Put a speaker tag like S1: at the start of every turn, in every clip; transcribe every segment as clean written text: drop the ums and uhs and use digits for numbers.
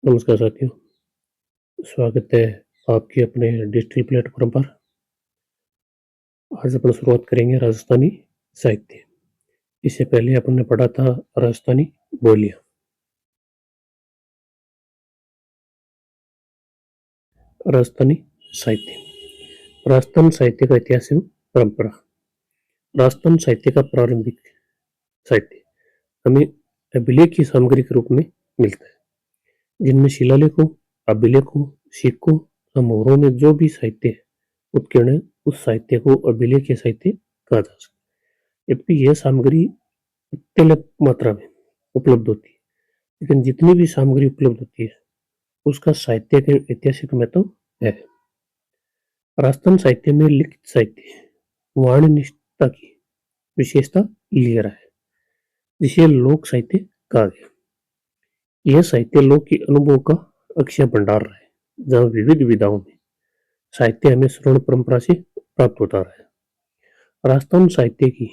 S1: नमस्कार साथियों, स्वागत है आपके अपने डिजिटल प्लेटफ़ॉर्म पर। आज अपन शुरुआत करेंगे राजस्थानी साहित्य। इससे पहले अपन ने पढ़ा था राजस्थानी बोलियाँ। राजस्थानी साहित्य। राजस्थान साहित्य का इतिहास एवं परंपरा। राजस्थान साहित्य का प्रारंभिक साहित्य हमें अभिलेख की सामग्री के रूप में मिलता है, जिनमें शिलालेखों, अभिलेखों, सिक्कों और मोहरों में जो भी साहित्य है, उत्कीर्ण है, उस साहित्य को अभिलेख या साहित्य कहा जा सकता है। यद्यपि यह सामग्री अत्यल्प मात्रा में उपलब्ध होती है, लेकिन जितनी भी सामग्री उपलब्ध होती है, उसका साहित्यिक एवं ऐतिहासिक महत्व है। राजस्थान साहित्य में लिखित साहित्य वाणी निष्ठता की विशेषता ले रहा है, जिसे लोक साहित्य कहा गया। यह साहित्य लोक के अनुभव का अक्षय भंडार रहा है, जहाँ विविध विधाओं में साहित्य हमें श्रवण परंपरा से प्राप्त होता रहा है। राजस्थान साहित्य की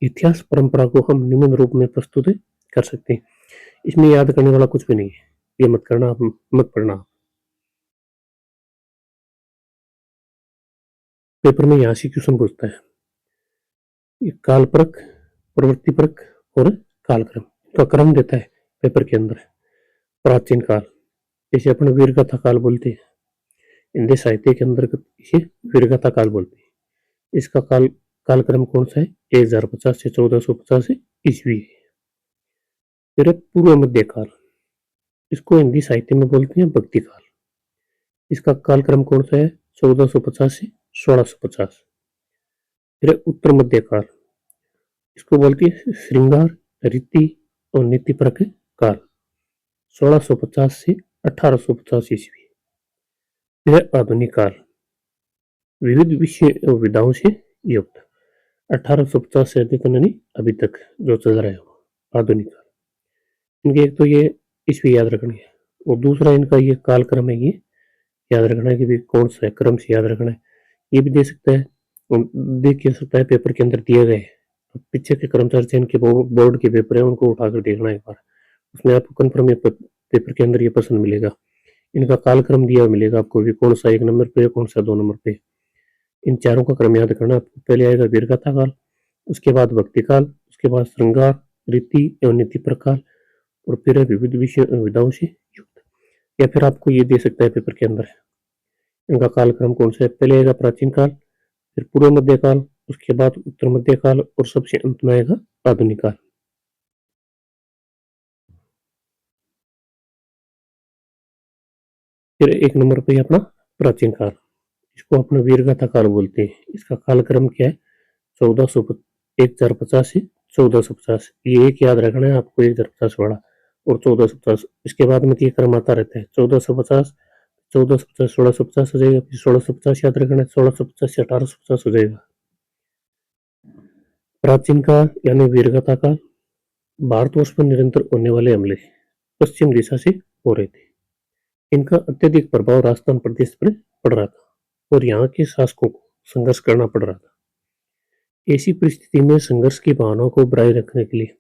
S1: इतिहास परंपरा को हम निम्न रूप में प्रस्तुत कर सकते हैं। इसमें याद करने वाला कुछ भी नहीं है, ये मत करना, आप मत पढ़ना। पेपर में यहाँ से क्वेश्चन पूछता है, ये कालपरक, प्रवृत्तिपरक और कालक्रम का क्रम देता है पेपर के अंदर। प्राचीन काल, इसे अपन वीरगाथा काल बोलते हैं। हिंदी साहित्य के अंदर इसे वीरगाथा काल बोलते हैं। इसका कालक्रम कौन सा है? 1050 से 1450 ईस्वी है। फिर पूर्व मध्य काल, इसको हिंदी साहित्य में बोलते हैं भक्ति काल। इसका कालक्रम कौन सा है? 1450 से 1650। फिर उत्तर मध्य काल, इसको बोलती है श्रृंगार, रीति और नीति परक काल, 1650 से 1850 ईस्वी। फिर आधुनिक काल, विविध विषय विधाओं से युक्त, 1850 से अधिक यानी अभी तक जो चल रहा है आधुनिक काल। इनके एक तो ये ईस्वी याद रखनी है, और दूसरा इनका ये कालक्रम है, ये याद रखना है कि भी कौन सा है, क्रम से याद रखना है। ये भी दे सकता है, देख के सकता है पेपर के अंदर दिए गए पीछे के कर्मचारी चयन के बोर्ड के पेपर है, उनको उठाकर देखना एक बार, उसमें आपको कंफर्म पेपर के अंदर ये प्रश्न मिलेगा। इनका कालक्रम दिया मिलेगा आपको भी, कौन सा 1 नंबर पे, कौन सा 2 नंबर पे। इन चारों का क्रम याद करना। आपको पहले आएगा वीरगाथा काल, उसके बाद भक्ति काल, उसके बाद श्रृंगार, रीति एवं नीति प्रकाल, और फिर विविध विषय विधाओं से युक्त। या फिर आपको ये दे सकता है पेपर के अंदर, इनका कालक्रम कौन सा है? पहले आएगा प्राचीन काल, फिर पूर्व मध्य काल, उसके बाद उत्तर मध्य काल, और सबसे अंत में आएगा आधुनिक काल। फिर 1 नंबर पे अपना प्राचीन काल, इसको अपना वीरगाथा काल बोलते हैं। इसका कालक्रम क्या है? 1050 से 1450। ये एक याद रखना है आपको, 1050 वाला और 1450। इसके बाद में ये क्रम आता रहता है, 1450, 1450, 1650 हो जाएगा, फिर 1650 याद रखना है, 1650 से 1850 हो जाएगा। प्राचीन काल यानी वीरगाथा काल, भारतवर्ष पर निरंतर होने वाले हमले पश्चिम दिशा से हो रहे थे। इनका अत्यधिक प्रभाव राजस्थान प्रदेश पर पड़ रहा था, और यहाँ के शासकों को संघर्ष करना पड़ रहा था। ऐसी परिस्थिति में संघर्ष की भावनाओं को बनाए रखने के लिए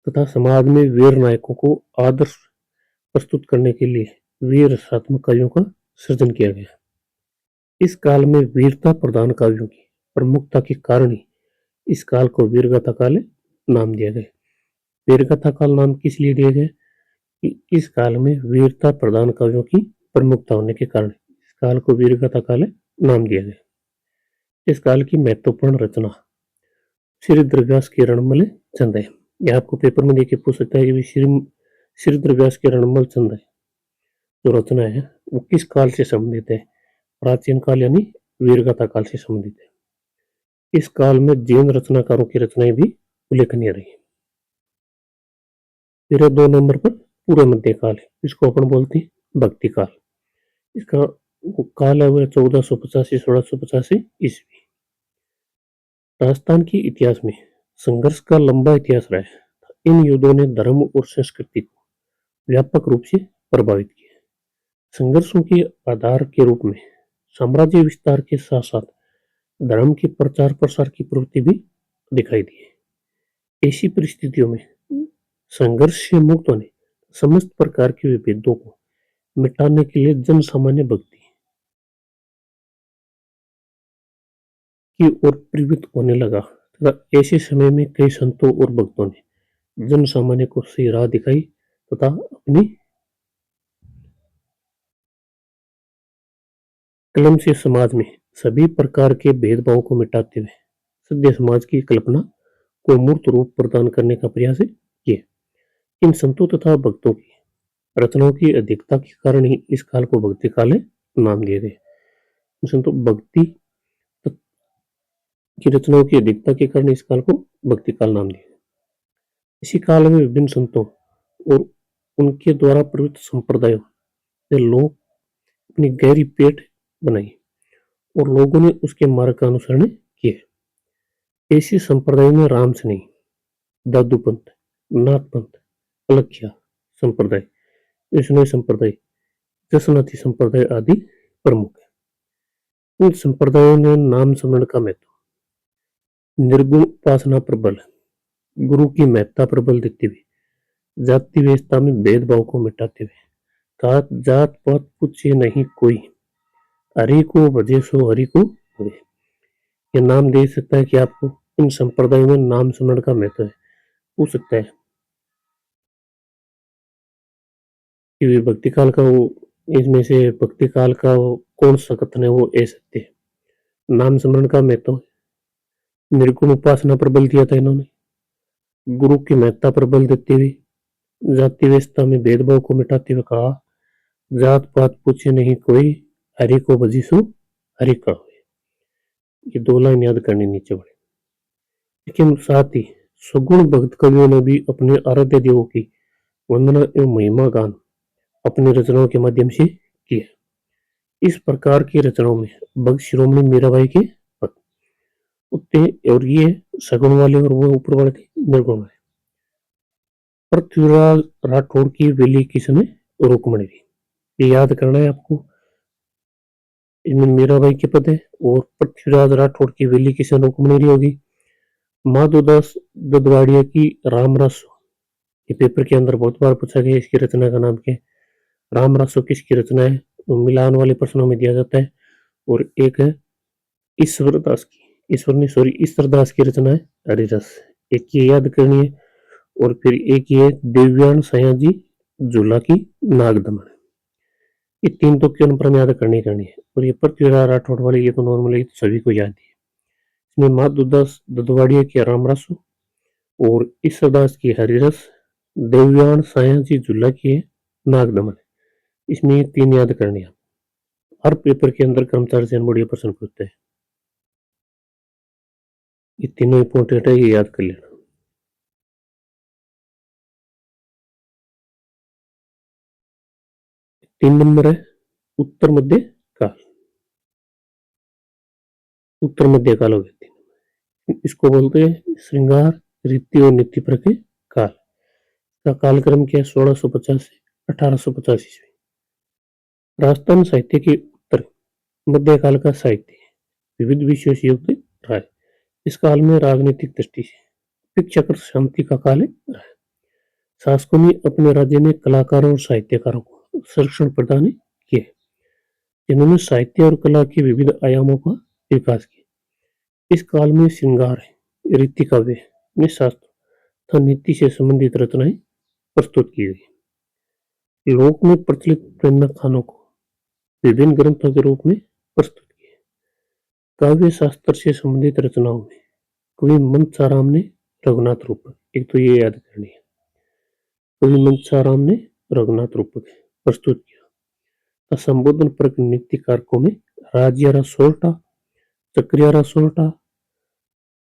S1: तथा समाज में वीर नायकों को आदर्श प्रस्तुत करने के लिए वीर रसात्मक काव्यों का सृजन किया गया। इस काल में वीरता प्रधान काव्यों की प्रमुखता के कारण ही इस काल को वीरगाथा काल नाम दिया गया। वीरगाथा काल नाम किस लिए दिया गया कि इस काल में वीरता प्रधान काव्यों की प्रमुखता होने के कारण इस काल को वीरगाथा काल नाम दिया गया। इस काल की महत्वपूर्ण रचना श्री द्रव्यास के रणमल चंद है। यह आपको पेपर में देके पूछ सकता है कि श्री द्रव्यास के रणमल चंद है जो रचना है वो किस काल से संबंधित है? प्राचीन काल यानी वीरगाथा काल से संबंधित है। इस काल में जैन रचनाकारों की रचनाएं भी उल्लेखनीय रही। फिर 2 नंबर पर पूर्व मध्य काल है, इसको अपन बोलते हैं भक्ति काल। इसका काल है वो 1450 से 1650 ईस्वी। राजस्थान के इतिहास में संघर्ष का लंबा इतिहास रहा है। इन युद्धों ने धर्म और संस्कृति को व्यापक रूप से प्रभावित किया। संघर्षों के आधार के रूप में साम्राज्य विस्तार के साथ साथ धर्म के प्रचार प्रसार की प्रवृत्ति भी दिखाई दी है। ऐसी परिस्थितियों में संघर्ष से मुक्त होने समस्त प्रकार के विभेदों को मिटाने के लिए जन सामान्य भक्ति की ओर प्रेरित होने लगा तथा ऐसे समय में कई संतों और भक्तों ने जन सामान्य को सही राह दिखाई तथा अपनी कलम से समाज में सभी प्रकार के भेदभाव को मिटाते हुए सभ्य समाज की कल्पना को मूर्त रूप प्रदान करने का प्रयास किए। इन संतों तथा भक्तों की रचनाओं की अधिकता के कारण ही इस काल को भक्ति काल नाम दिए गए। संतों भक्ति की रचनाओं की अधिकता के कारण इस काल को भक्ति काल नाम दिया। इसी काल में विभिन्न संतों और उनके द्वारा प्रवृत्त संप्रदायों से लोग अपनी गहरी पेट बनाई और लोगों ने उसके मार्ग का अनुसरण किए। ऐसे संप्रदायों में राम स्नेही, दादू पंथ, नाथ पंथ, अलख्या संप्रदाय, वैष्णव संप्रदाय, जसनाथी संप्रदाय आदि प्रमुख है। इन संप्रदायों ने नाम स्मरण का महत्व, निर्गुण उपासना पर बल, गुरु की महत्ता पर बल देते हुए जाति व्यवस्था में भेदभाव को मिटाते हुए कहा जात पात पूछे नहीं कोई, हरि को भजे सो हरि को भजे। ये नाम दे सकता है कि आपको इन संप्रदायों में नाम स्मरण का महत्व है। पूछ सकता है कि भक्ति काल का वो इसमें से भक्ति काल का वो कौन सा कथन है वो ए सकते हैं। नाम स्मरण का महत्व निर्गुण उपासना पर बल दिया था इन्होंने, गुरु की महत्ता पर बल देते हुए जाति व्यवस्था में भेदभाव को मिटाते हुए कहा जात पात पूछे नहीं कोई, हरि को भजी सो हरि का हुए। ये दो लाइन याद करनी नीचे बढ़े। लेकिन साथ ही सगुण भक्त कवियों ने भी अपने आराध्य देवों की वंदना एवं महिमा गान अपनी रचनाओं के माध्यम से किया। इस प्रकार की रचनाओं में भक्त शिरोमणि मीराबाई के भक्त उत्ते और ये सगुण वाले और वो ऊपर वाले थे निर्गुण वाले। पृथ्वीराज राठौड़ की वेली किसने रुक्मणी दी, ये याद करना है आपको। इनमें मीराबाई के पद है और पृथ्वीराज राठौड़ की वेली किसने रुक्मणी दी होगी। माधोदास ददवाड़िया की राम रस, ये पेपर के अंदर बहुत बार पूछा गया। इसकी रचना का नाम क्या है। राम रसो किसकी रचना है, तो मिलान वाले प्रश्नों में दिया जाता है। और एक है ईश्वरदास की, ईश्वरदास की रचना है हरिरस, एक ये याद करनी है। और फिर एक ये देवयान सयाजी झूला की नागदमन, ये तीन तो क्यों नंबर में याद करनी है। और ये पृथ्वीराज राठौड़ वाले ये तो नॉर्मल है, सभी को याद है। इसमें माधोदास ददवाड़िया की राम रस और ईश्वरदास की हरिरस, देवयान सयाजी झूला की है नागदमन। इसमें ये तीन याद करनी है। हर पेपर के अंदर कर्मचारी से बढ़िया प्रश्न पूछते हैं। ये तीनों इंपॉर्टेंट है, ये याद कर लेना। 3 नंबर है उत्तर मध्य काल। उत्तर मध्य काल हो गया। इसको बोलते हैं श्रृंगार रीति और नीति पर के काल का कालक्रम क्या है 1650 से 1850 ईस्वी। राजस्थान साहित्य के उत्तर मध्यकाल का साहित्य विविध विषयों से युक्त रहा है। इस काल में राजनीतिक दृष्टि से अपेक्षाकृत शांति का काल रहा है। शासकों ने अपने राज्य में कलाकारों और साहित्यकारों को संरक्षण प्रदान किए, जिन्होंने साहित्य और कला के विविध आयामों का विकास किया। इस काल में श्रृंगार रीति काव्य में शास्त्र तथा नीति से संबंधित रचनाएं प्रस्तुत की गई। लोक में प्रचलित प्रेम कथानों को विभिन्न ग्रंथों के रूप में प्रस्तुत किया। काव्य शास्त्र से संबंधित रचनाओं में कवि मंसाराम ने रघुनाथ रूपक, एक तो ये याद करनी है, कवि मंसाराम ने रघुनाथ रूपक प्रस्तुत किया। संबोधन पर नीति कारकों में राजियारा सोल्टा, चक्रियारा सोल्टा,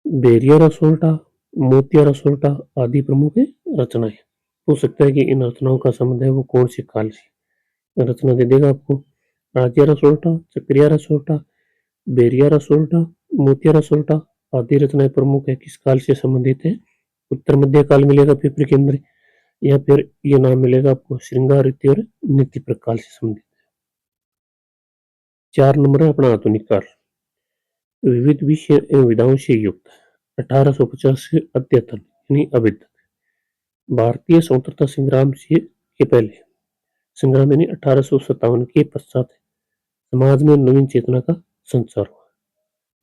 S1: बेरियारा सोल्टा, मोतियारा सोल्टा आदि प्रमुख रचनाएं। हो सकता है कि इन रचनाओं का संबंध है वो कौन सी काल से रचना दे देगा आपको। राजियारा सोल्टा, चक्रियारा सोल्टा, बेरियारा सोल्टा, मोतियारा सोल्टा आदि रचनाएं प्रमुख है, किस काल से संबंधित है। उत्तर मध्य काल मिलेगा पेपर के अंदर, या फिर ये नाम मिलेगा आपको श्रृंगार रीति और नीति प्रकाल से संबंधित। 4 नंबर है अपना आधुनिक काल, विविध विषय एवं विधाओं से युक्त 1850 से अद्यतन यानी अभी तक। भारतीय स्वतंत्रता संग्राम से के पहले संग्राम यानी 1857 के पश्चात समाज में नवीन चेतना का संचार हुआ,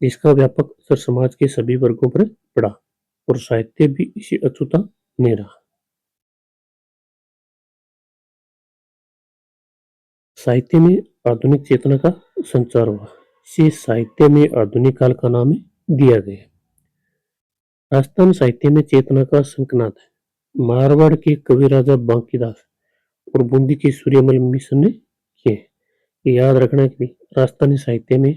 S1: जिसका व्यापक असर समाज के सभी वर्गों पर पड़ा और साहित्य भी इसी अछूता नहीं रहा। साहित्य में आधुनिक चेतना का संचार हुआ, इसे साहित्य में आधुनिक काल का नाम दिया गया। राजस्थान साहित्य में चेतना का शंखनाद है मारवाड़ के कवि राजा बांकीदास और बूंदी के सूर्यमल मिश्र ने किए। ये याद रखना कि राजस्थानी साहित्य में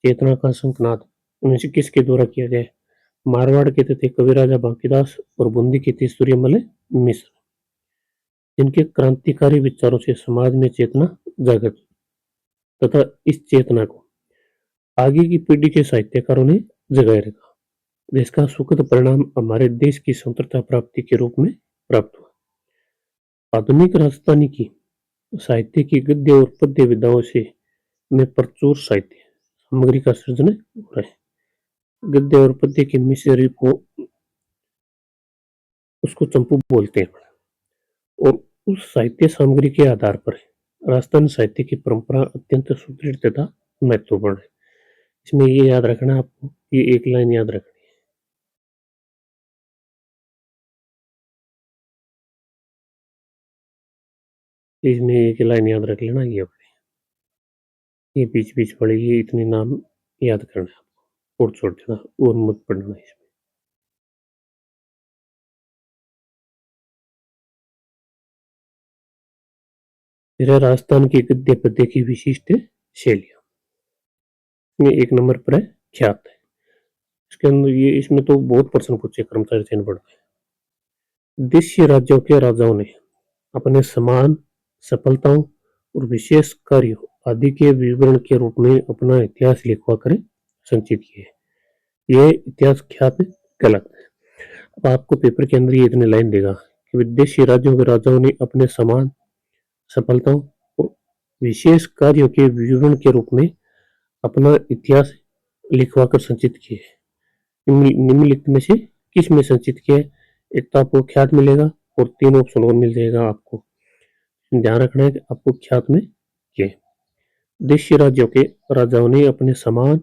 S1: चेतना का शंखनाद 1921 के द्वारा किया गया। मारवाड़ के थे कवि राजा बांकीदास और बूंदी के थे सूर्यमल मिश्र, जिनके क्रांतिकारी विचारों से समाज में चेतना जागृत तथा इस चेतना को आगे की पीढ़ी के साहित्यकारों ने जगाए रखा, जिसका सुखद परिणाम हमारे देश की स्वतंत्रता प्राप्ति के रूप में प्राप्त हुआ। आधुनिक राजस्थानी की साहित्य की गद्य और पद्य विधाओं से में प्रचुर साहित्य सामग्री का सृजन हो रहा है। गद्य और पद्य के मिश्र को उसको चंपू बोलते हैं और उस साहित्य सामग्री के आधार पर राजस्थान साहित्य की परंपरा अत्यंत सुदृढ़ तथा महत्वपूर्ण है। इसमें ये याद रखना आपको, ये एक लाइन याद रखनी है, इसमें एक लाइन याद रख लेना, ये बीच बीच पड़ेगी, इतने नाम याद करना है आपको और छोड़ देना और मत पढ़ना इसमें। फिर है राजस्थान की गद्य पद्य की विशिष्ट शैलियां, इसमें एक नंबर पर है ख्यात है। इसके अंदर ये इसमें तो बहुत प्रश्न पूछे कर्मचारी चयन बोर्ड में। देशीय राज्यों के राजाओं ने अपने समान सफलताओं और विशेष कार्यों आदि के विवरण के रूप में अपना इतिहास लिखवा कर संचित किए। यह इतिहास ख्यात कहलाता है। अब आपको पेपर के अंदर ये इतने लाइन देगा कि विदेशी राज्यों के राजाओं ने अपने समान सफलताओं और विशेष कार्यों के विवरण के रूप में अपना इतिहास लिखवा कर संचित किए। निम्नलिखित में से किस में संचित किया है? एक तो आपको ख्यात मिलेगा और 3 ऑप्शन और मिल जाएगा। आपको ध्यान रखना है कि आपको ख्यात में किए। देशी राज्यों के राजाओं ने अपने समान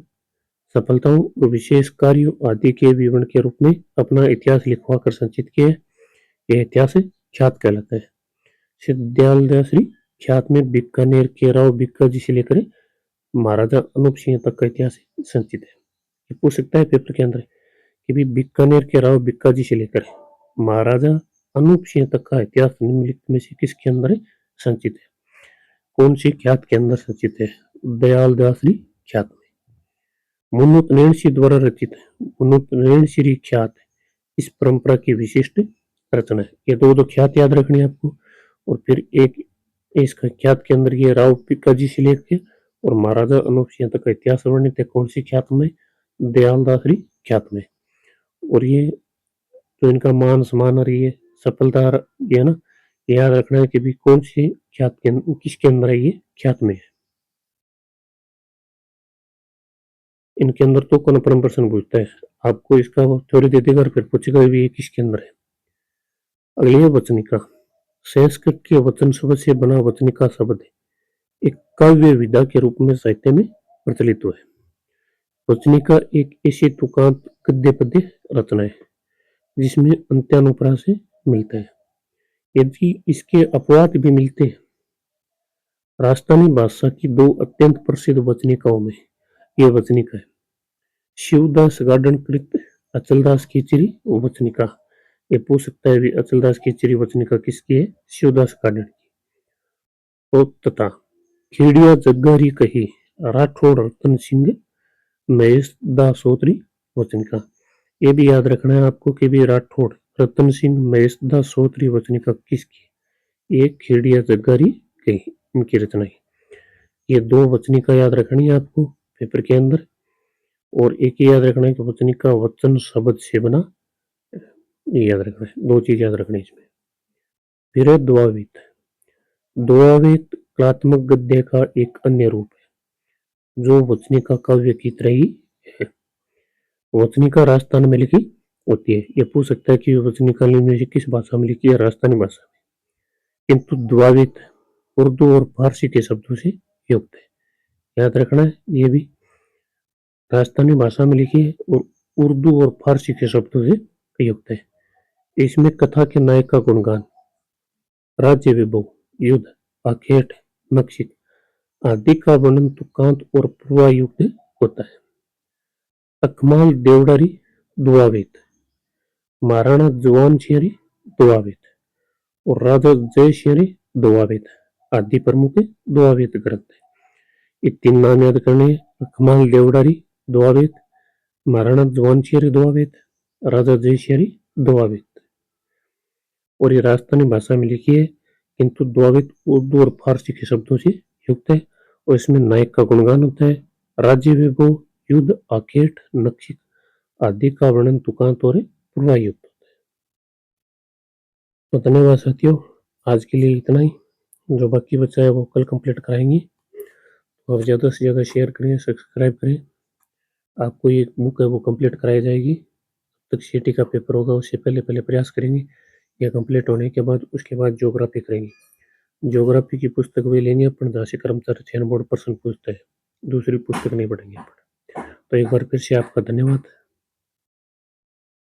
S1: सफलताओं और विशेष कार्यों आदि के विवरण के रूप में अपना इतिहास लिखवा कर संचित किया है। यह इतिहास ख्यात कहलाता है। दयाल श्री ख्यात में बीकानेर के राव बिक्का जी से लेकर महाराजा अनूप सिंह तक का इतिहास संचित है। ये पूछ सकता है पेपर के अंदर कि भी बीकानेर के राव बिक्का जी से लेकर महाराजा अनूप सिंह तक का इतिहास निम्नलिखित में से किसके अंदर संचित है? कौन सी ख्यात के अंदर संचित है? दयाल दासरी ख्यात में। मुनुत श्री द्वारा रचित मुनुत श्री ख्यात इस परंपरा की विशिष्ट रचना है। ये दो ख्यात याद रखनी है आपको। और फिर एक इस ख्यात के अंदर ये राव बिक्का जी से लेकर और महाराजा अनूप सिंह तक का इतिहास वर्णित है। कौन सी ख्यात में? दयाल दासरी ख्यात में। और ये तो इनका मान सम्मान और ये सफलता ये है ना, याद रखना है कि भी कौन सी ख्यात के किसके अंदर है, ये ख्यात में है। इनके अंदर तो कौन प्रश्न पूछता है, आपको इसका थ्योरी दे देगा और फिर पूछेगा भी ये किसके अंदर है। अगली है वचनिका। संस्कृत के वचन शब्द से बना वचनिका शब्द एक काव्य विधा के रूप में साहित्य में प्रचलित हुआ है। वचनिका एक ऐसी तुकांत गद्य पद्य रचना है जिसमें अंत्यानुप्रास मिलता है, यदि इसके अपवाद भी मिलते हैं। राजस्थानी भाषा की दो अत्यंत प्रसिद्ध वचनिकाओं में यह वचनिका है। शिवदास गार्डन कृत अचलदास खींचरी वचनिका। ये पूछ सकता है भी अचलदास खींचरी वचनिका किसकी है? शिवदास गार्डन की। और तथा खेड़िया जग्गारी कही राठौड़ रतन सिंह महेश दासोत्री वचनिका। ये भी याद रखना है आपको कि भी राठौड़ रतन सिंह महेश दासोत्री वचनिका किसकी? ये खेड़िया जग्गारी कही इनकी रचना है। ये दो वचनिका याद रखनी है आपको पेपर के अंदर। और एक ही याद रखना है कि वचनिका वचन शब्द से बना, ये याद रखना है। दो चीज याद रखनी है इसमें। फिर है द्वावेत। द्वावेत कलात्मक गद्य का एक अन्य रूप है जो वचनिका काव्य की तरह ही है। वचनिका राजस्थान में लिखी होती है। ये पूछ सकता है कि वचनिका किस भाषा में लिखी है? राजस्थानी भाषा में। किंतु द्वावेत उर्दू और फारसी के शब्दों से युक्त है। याद रखना है, ये भी राजस्थानी भाषा में लिखी है और उर्दू और फारसी के शब्दों से युक्त है। इसमें कथा के नायक का गुणगान, राज्य वैभव, युद्ध, आखेट, नक्षिक आदि का वर्णन तुकांत और पूर्वायुक्त होता है। अकमाल देवडारी दुआवेत, महाराणा जुवान सिंह दुआवेत और राजा जय सिंह दुआवेत आदि प्रमुख दुआवेत ग्रंथ है। ये तीन नाम याद करने हैं, अकमाल देवडारी दुआवेत, महाराणा जुवान सिंह दुआवेत, राजा जय सिंह दुआवेत। और ये राजस्थानी भाषा में लिखी है, किंतु दुआवेत उर्दू और फारसी के शब्दों से युक्त है और इसमें नायक का गुणगान होता है, राज्य वैभव, युद्ध, आखेट, नक्षिक आदि का वर्णन तुकांत और पूर्वायुक्त होता है। तो धन्यवाद साथियों, आज के लिए इतना ही। जो बाकी बचा है वो कल कंप्लीट कराएंगे। और ज़्यादा से ज़्यादा शेयर करें, सब्सक्राइब करें। आपको ये बुक है वो कंप्लीट कराई जाएगी। तक सीटी का पेपर होगा उससे पहले प्रयास करेंगे। यह कंप्लीट होने के बाद उसके बाद ज्योग्राफी करेंगे। ज्योग्राफी की पुस्तक भी लेंगे अपन, जहाँ से कर्मचारी चयन बोर्ड प्रश्न पूछता है। दूसरी पुस्तक नहीं पढ़ेंगे अपन। तो एक बार फिर से आपका धन्यवाद।